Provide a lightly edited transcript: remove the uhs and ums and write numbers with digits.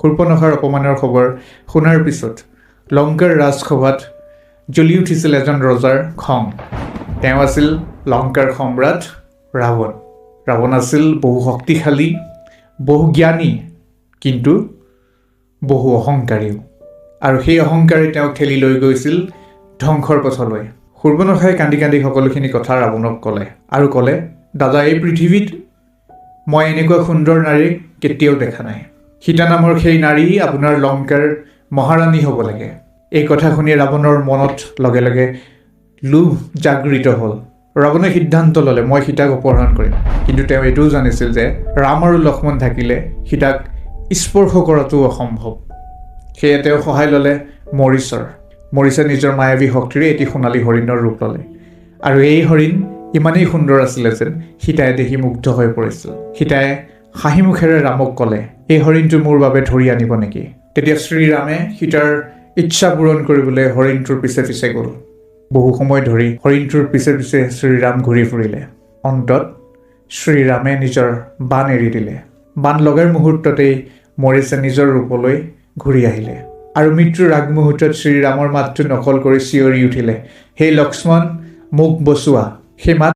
শূৰ্পণখাৰ অপমানৰ খবৰ শুনাৰ পিছত লংকাৰ ৰাজসভাত জ্বলি উঠিছিল এজন ৰজাৰ খং। তেওঁ আছিল লংকাৰ সম্ৰাট ৰাৱণ। ৰাৱণ আছিল বহু শক্তিশালী, বহু জ্ঞানী, কিন্তু বহু অহংকাৰীও। আৰু সেই অহংকাৰে তেওঁক ঠেলি লৈ গৈছিল ধ্বংসৰ পথলৈ। শূৰ্পণখাই কান্দি কান্দি সকলোখিনি কথা ৰাৱণক ক'লে আৰু ক'লে, দাদা, এই পৃথিৱীত মই এনেকুৱা সুন্দৰ নাৰী কেতিয়াও দেখা নাই। সীতা নামৰ সেই নাৰী আপোনাৰ লংকাৰ মহাৰাণী হ'ব লাগে। এই কথা শুনি ৰাৱণৰ মনত লগে লগে লোভ জাগৃত হ'ল। ৰাৱণে সিদ্ধান্ত ল'লে, মই সীতাক অপহৰণ কৰিম। কিন্তু তেওঁ এইটোও জানিছিল যে ৰাম আৰু লক্ষ্মণ থাকিলে সীতাক স্পৰ্শ কৰাটো অসম্ভৱ। সেয়ে তেওঁ সহায় ল'লে মৰিচৰ। মৰিচে নিজৰ মায়াবী শক্তিৰে এটি সোণালী হৰিণৰ ৰূপ ল'লে। আৰু এই হৰিণ ইমানেই সুন্দৰ আছিলে যেন সীতাই দেখি মুগ্ধ হৈ পৰিছিল। সীতাই হাঁহিমুখেৰে ৰামক ক'লে, এই হৰিণটো মোৰ বাবে ধৰি আনিব নেকি? তেতিয়া শ্ৰীৰামে সীতাৰ ইচ্ছা পূৰণ কৰিবলৈ হৰিণটোৰ পিছে পিছে গ'ল। বহু সময় ধৰি হৰিণটোৰ পিছে পিছে শ্ৰীৰাম ঘূৰি ফুৰিলে। অন্তত শ্ৰীৰামে নিজৰ বাণ এৰি দিলে। বাণ লগাৰ মুহূৰ্ততেই মৰিচে নিজৰ ৰূপলৈ ঘূৰি আহিলে। আৰু মৃত্যুৰ আগমুহূৰ্তত শ্ৰীৰামৰ মাতটো নকল কৰি চিঞৰি উঠিলে, হে লক্ষ্মণ, মোক বচোৱা। সেই মাত